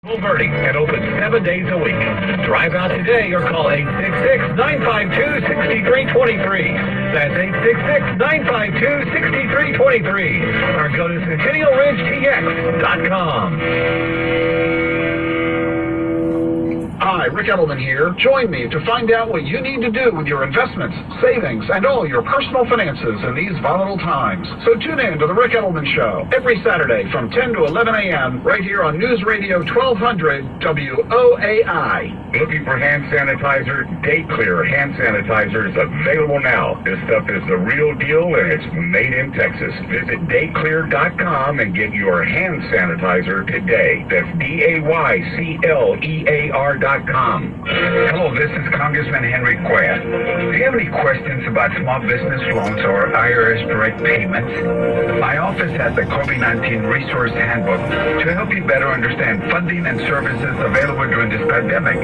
Verdi and open 7 days a week. Drive out today or call 866-952-6323. That's 866-952-6323. Or go to CentennialRidgeTX.com. Hi, Rick Edelman here. Join me to find out what you need to do with your investments, savings, and all your personal finances in these volatile times. So tune in to The Rick Edelman Show every Saturday from 10 to 11 a.m. right here on News Radio 1200 WOAI. Looking for hand sanitizer? Day Clear hand sanitizer is available now. This stuff is the real deal and it's made in Texas. Visit dayclear.com and get your hand sanitizer today. That's DAYCLEAR.com. Hello, this is Congressman Henry Cuellar. Do you have any questions about small business loans or IRS direct payments? My office has the COVID-19 Resource Handbook to help you better understand funding and services available during this pandemic.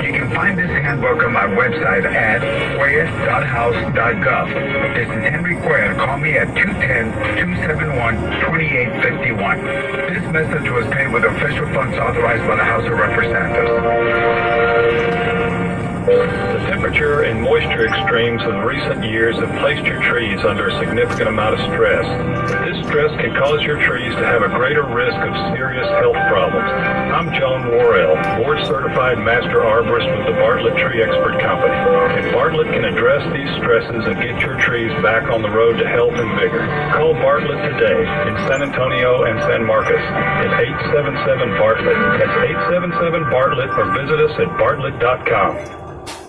You can find this handbook on my website at cuellar.house.gov. This is Henry Cuellar. Call me at 210-271-2851. This message was paid with official funds authorized by the House of Representatives. The temperature and moisture extremes of recent years have placed your trees under a significant amount of stress. This stress can cause your trees to have a greater risk of serious health problems. I'm John Worrell, board-certified master arborist with the Bartlett Tree Expert Company. And Bartlett can address these stresses and get your trees back on the road to health and vigor. Call Bartlett today in San Antonio and San Marcos at 877-BARTLETT. That's 877-BARTLETT, or visit us at bartlett.com.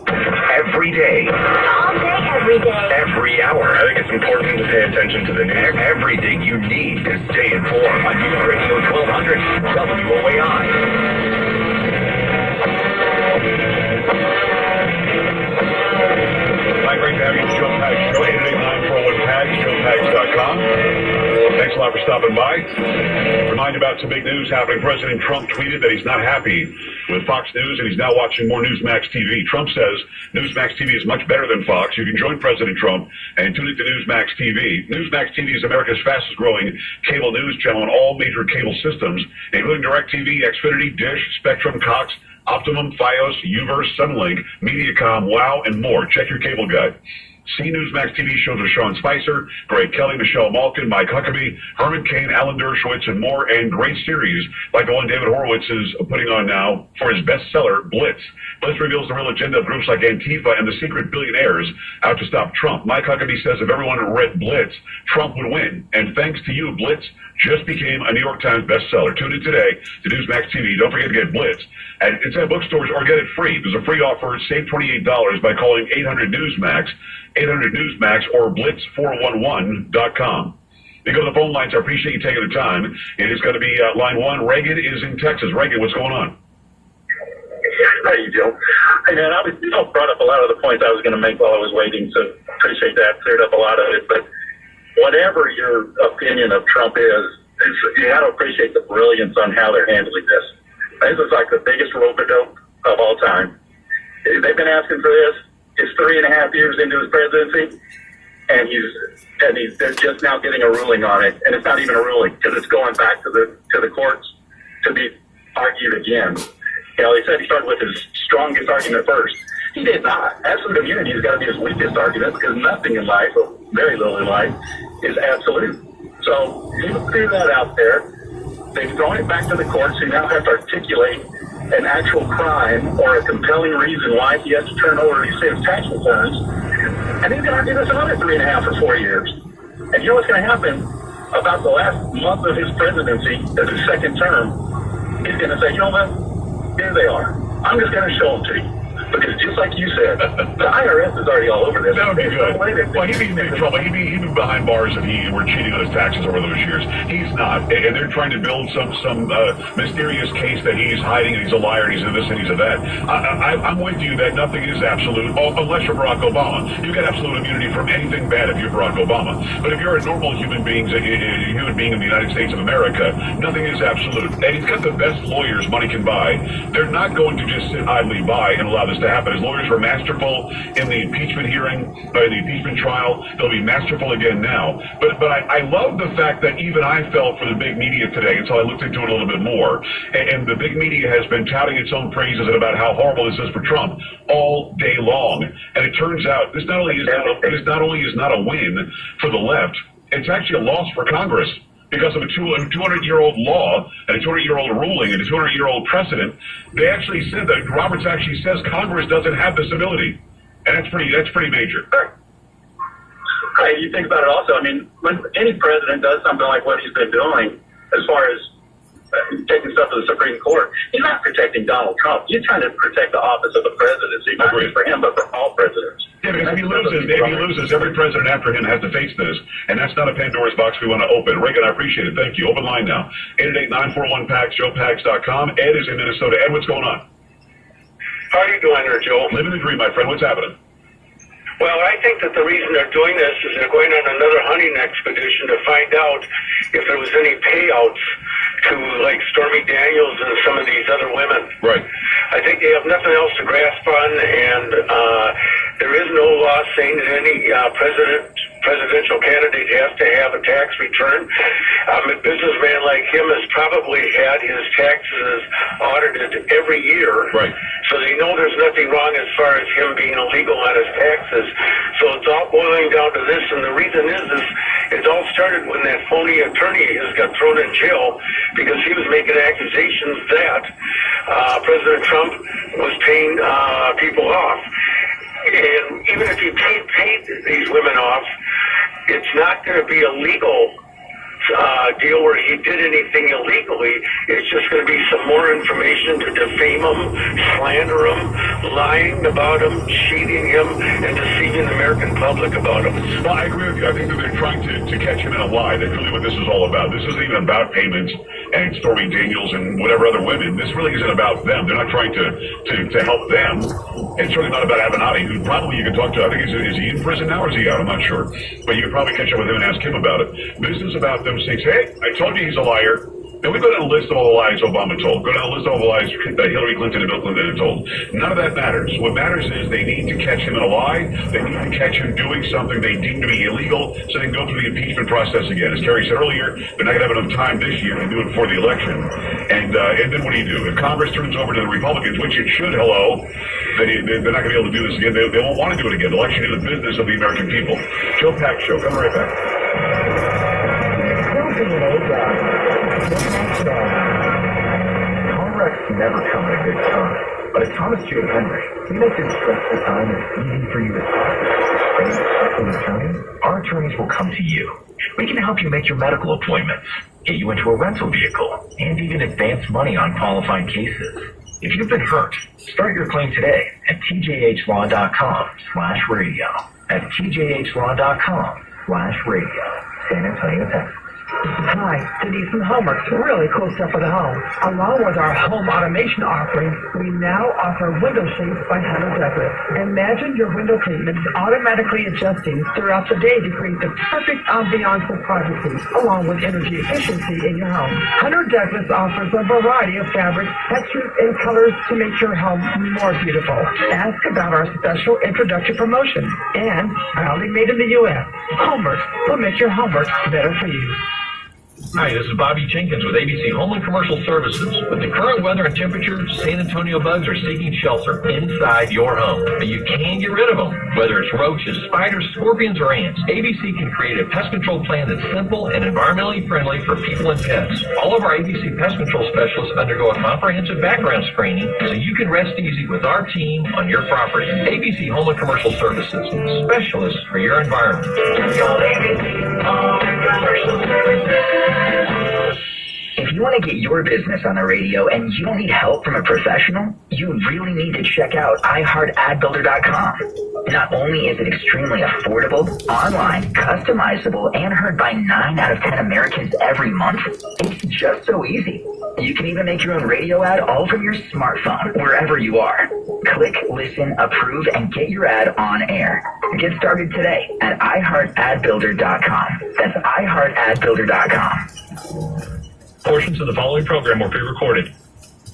Every day. All day, every day. Every hour. I think it's important to pay attention to the news. Everything you need to stay informed on News Radio 1200 WOAI. Hi, great to have you on the Joe Pags Show, 889-401-PAGS, JoePags.com. Thanks a lot for stopping by. Remind you about some big news happening. President Trump tweeted that he's not happy with Fox News and he's now watching more Newsmax TV. Trump says Newsmax TV is much better than Fox. You can join President Trump and tune into Newsmax TV. Newsmax TV is America's fastest growing cable news channel on all major cable systems, including DirecTV, Xfinity, Dish, Spectrum, Cox, Optimum, Fios, Uverse, Sunlink, Mediacom, WOW, and more. Check your cable guide. See Newsmax TV shows with Sean Spicer, Greg Kelly, Michelle Malkin, Mike Huckabee, Herman Cain, Alan Dershowitz, and more, and great series like the one David Horowitz is putting on now for his bestseller, Blitz. Blitz reveals the real agenda of groups like Antifa and the secret billionaires out to stop Trump. Mike Huckabee says if everyone read Blitz, Trump would win. And thanks to you, Blitz just became a New York Times bestseller. Tune in today to Newsmax TV. Don't forget to get Blitz at inside bookstores or get it free. There's a free offer. Save $28 by calling 800-NEWSMAX. 800-NEWSMAX or blitz411.com. You go to the phone lines. I appreciate you taking the time. It is going to be line one. Reagan is in Texas. Reagan, what's going on? How you, Joe? Hey, man, brought up a lot of the points I was going to make while I was waiting, so appreciate that. Cleared up a lot of it. But whatever your opinion of Trump is, you got to appreciate the brilliance on how they're handling this. This is like the biggest rope-a-dope of all time. They've been asking for this. It's 3.5 years into his presidency, and they're just now getting a ruling on it, and it's not even a ruling because it's going back to the courts to be argued again. You know, they said he started with his strongest argument first. He did not. Absolute immunity has got to be his weakest argument because nothing in life, or very little in life, is absolute. So he threw that out there. They've thrown it back to the courts. He now has to articulate an actual crime or a compelling reason why he has to turn over his tax returns. And he's going to do this another 3.5 or 4 years. And you know what's going to happen about the last month of his presidency, of his second term? He's going to say, you know what? Here they are. I'm just going to show them to you. Because just like you said, the IRS is already all over this. That would be good. Well, he'd be in big trouble. He'd be behind bars if he were cheating on his taxes over those years. He's not. And they're trying to build some mysterious case that he's hiding and he's a liar and he's a this and he's a that. I'm with you that nothing is absolute unless you're Barack Obama. You get absolute immunity from anything bad if you're Barack Obama. But if you're a normal human being in the United States of America, nothing is absolute. And he's got the best lawyers money can buy. They're not going to just sit idly by and allow this to to happen. His lawyers were masterful in the impeachment hearing, in the impeachment trial. They'll be masterful again now. But I love the fact that even I fell for the big media today, and so I looked into it a little bit more. And the big media has been touting its own praises and about how horrible this is for Trump all day long. And it turns out this not only is not a win for the left, it's actually a loss for Congress. Because of a 200-year-old law and a 200-year-old ruling and a 200-year-old precedent, they actually said that Roberts actually says Congress doesn't have this ability, and that's pretty major. Right. You think about it also. I mean, when any president does something like what he's been doing, as far as taking stuff to the Supreme Court, he's not protecting Donald Trump. He's trying to protect the office of the presidency, not just for him, but for all presidents. Yeah, because if he loses, every president after him has to face this, and that's not a Pandora's box we want to open. Reagan, I appreciate it. Thank you. Open line now. 888-941-PAX, JoePax.com. Ed is in Minnesota. Ed, what's going on? How are you doing there, Joe? Living the dream, my friend. What's happening? Well, I think that the reason they're doing this is they're going on another hunting expedition to find out if there was any payouts to, like, Stormy Daniels and some of these other women. Right. I think they have nothing else to grasp on, and there is no law saying that any presidential candidate has to have a tax return. A businessman like him has probably had his taxes audited every year. Right. So they know there's nothing wrong as far as him being illegal on his taxes. So it's all boiling down to this, and the reason is it all started when that phony attorney got thrown in jail because he was making accusations that President Trump was paying people off. And even if he paid these women off, it's not going to be a legal deal where he did anything illegally. It's just going to be some more information to defame him, slander him, lying about him, cheating him, and deceiving the American public about him. Well, I agree with you. I think that they're trying to catch him in a lie. That's really what this is all about. This isn't even about payments and Stormy Daniels and whatever other women. This really isn't about them. They're not trying to help them. It's certainly not about Avenatti, who probably you can talk to. I think is he in prison now or is he out? I'm not sure. But you can probably catch up with him and ask him about it. This is about them saying, hey, I told you he's a liar. Then we go down a list of all the lies Obama told. Go down a list of all the lies Hillary Clinton and Bill Clinton had told. None of that matters. What matters is they need to catch him in a lie. They need to catch him doing something they deem to be illegal so they can go through the impeachment process again. As Kerry said earlier, they're not going to have enough time this year to do it before the election. And then what do you do? If Congress turns over to the Republicans, which it should, they're not going to be able to do this again. They won't want to do it again. The election is the business of the American people. Joe Pax Show. Coming right back. Car wrecks never come at a good time, but at Thomas J. Henry, we make this stressful time as easy for you as possible. Our attorneys will come to you. We can help you make your medical appointments, get you into a rental vehicle, and even advance money on qualified cases. If you've been hurt, start your claim today at tjhlaw.com/radio. That's tjhlaw.com/radio. San Antonio, Texas. Hi, Denise from Homeworks. Really cool stuff for the home. Along with our home automation offering, we now offer window shades by Hunter Douglas. Imagine your window treatments automatically adjusting throughout the day to create the perfect ambiance of privacy, along with energy efficiency in your home. Hunter Douglas offers a variety of fabrics, textures, and colors to make your home more beautiful. Ask about our special introductory promotion. And proudly made in the U.S., Homeworks will make your homework better for you. Hi, this is Bobby Jenkins with ABC Home and Commercial Services. With the current weather and temperatures, San Antonio bugs are seeking shelter inside your home. But you can get rid of them, whether it's roaches, spiders, scorpions, or ants. ABC can create a pest control plan that's simple and environmentally friendly for people and pets. All of our ABC pest control specialists undergo a comprehensive background screening, so you can rest easy with our team on your property. ABC Home and Commercial Services, specialists for your environment. If you want to get your business on the radio and you don't need help from a professional, you really need to check out iHeartAdBuilder.com. Not only is it extremely affordable, online, customizable, and heard by 9 out of 10 Americans every month, it's just so easy. You can even make your own radio ad all from your smartphone, wherever you are. Click, listen, approve, and get your ad on air. Get started today at iHeartAdBuilder.com. That's iHeartAdBuilder.com. Portions of the following program will be recorded.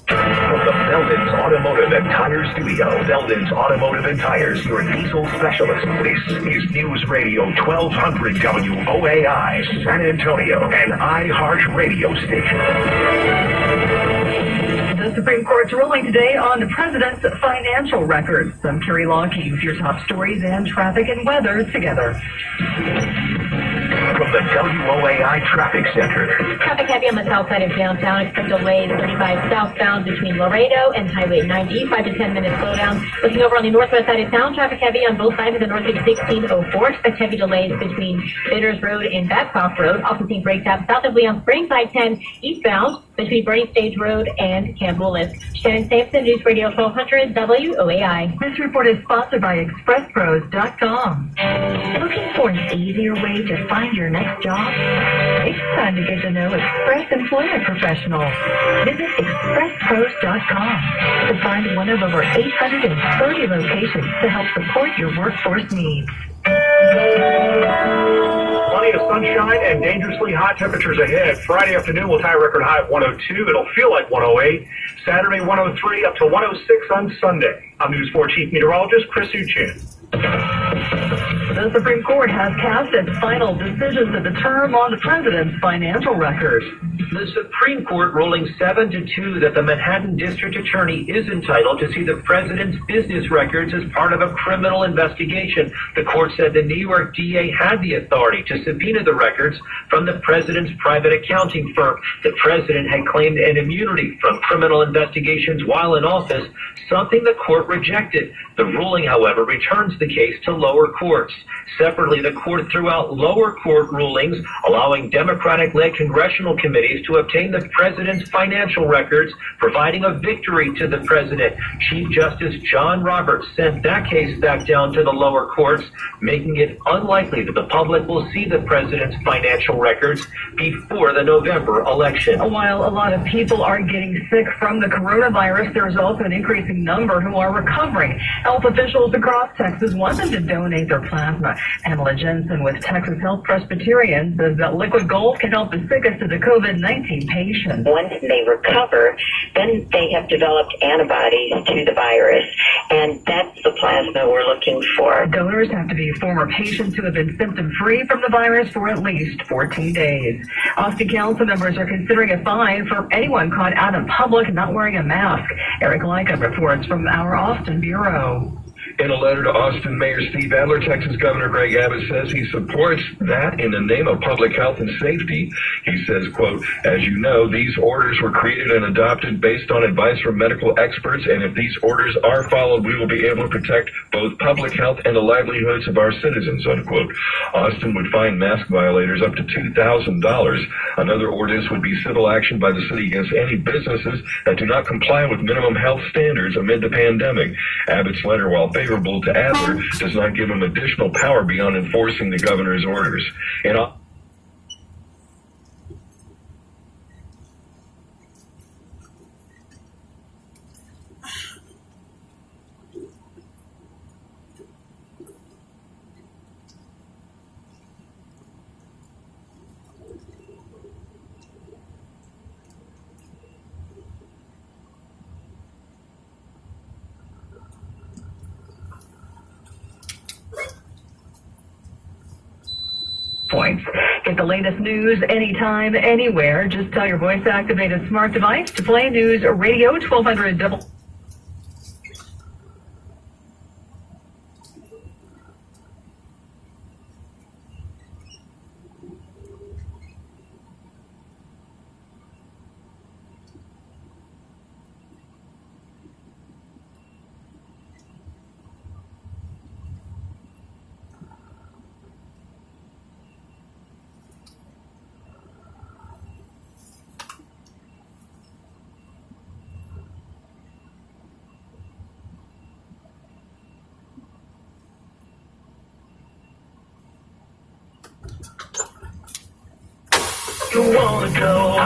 For the Belden's Automotive and Tire Studio. Belden's Automotive and Tires, your diesel specialist. This is News Radio 1200 WOAI, San Antonio, an iHeart radio station. The Supreme Court's ruling today on the president's financial records. I'm Carrie Longkey with your top stories and traffic and weather together. From the WOAI Traffic Center. Traffic heavy on the south side of downtown. Expect delays 35 southbound between Laredo and Highway 90. 5 to 10 minute slowdown. Looking over on the northwest side of town, traffic heavy on both sides of the North 1604. Expect heavy delays between Bitters Road and Babcock Road. Also seeing breaks out south of Leon Springs, I-10 eastbound between Bernie Stage Road and Camp-Willis. Shannon Sampson, News Radio 1200 WOAI. This report is sponsored by ExpressPros.com. Looking for an easier way to find your next job? It's time to get to know Express Employment Professionals. Visit ExpressPros.com to find one of over 830 locations to help support your workforce needs. Plenty of sunshine and dangerously hot temperatures ahead. Friday afternoon will tie a record high of 102. It'll feel like 108. Saturday 103 up to 106 on Sunday. I'm News 4 Chief Meteorologist Chris Uchin. The Supreme Court has cast its final decision to the term on the president's financial records. The Supreme Court ruling 7-2 that the Manhattan District Attorney is entitled to see the president's business records as part of a criminal investigation. The court said the New York DA had the authority to subpoena the records from the president's private accounting firm. The president had claimed an immunity from criminal investigations while in office, something the court rejected. The ruling, however, returns the case to lower courts. Separately, the court threw out lower court rulings allowing Democratic-led congressional committees to obtain the president's financial records, providing a victory to the president. Chief Justice John Roberts sent that case back down to the lower courts, making it unlikely that the public will see the president's financial records before the November election. While a lot of people are getting sick from the coronavirus, there's also an increasing number who are recovering. Health officials across Texas want them to donate their plasma. Angela Jensen with Texas Health Presbyterian says that liquid gold can help the sickest of the COVID-19 patients. Once they recover, then they have developed antibodies to the virus, and that's the plasma we're looking for. Donors have to be former patients who have been symptom-free from the virus for at least 14 days. Austin Council members are considering a fine for anyone caught out in public not wearing a mask. Eric Lyka reports from our Austin Bureau. In a letter to Austin Mayor Steve Adler, Texas Governor Greg Abbott says he supports that in the name of public health and safety. He says, quote, as you know, these orders were created and adopted based on advice from medical experts, and if these orders are followed, we will be able to protect both public health and the livelihoods of our citizens, unquote. Austin would fine mask violators up to $2,000. Another ordinance would be civil action by the city against any businesses that do not comply with minimum health standards amid the pandemic. Abbott's letter, while favorable to Adler, does not give him additional power beyond enforcing the governor's orders. Points. Get the latest news anytime, anywhere. Just tell your voice-activated smart device to play News Radio 1200 double. You wanna go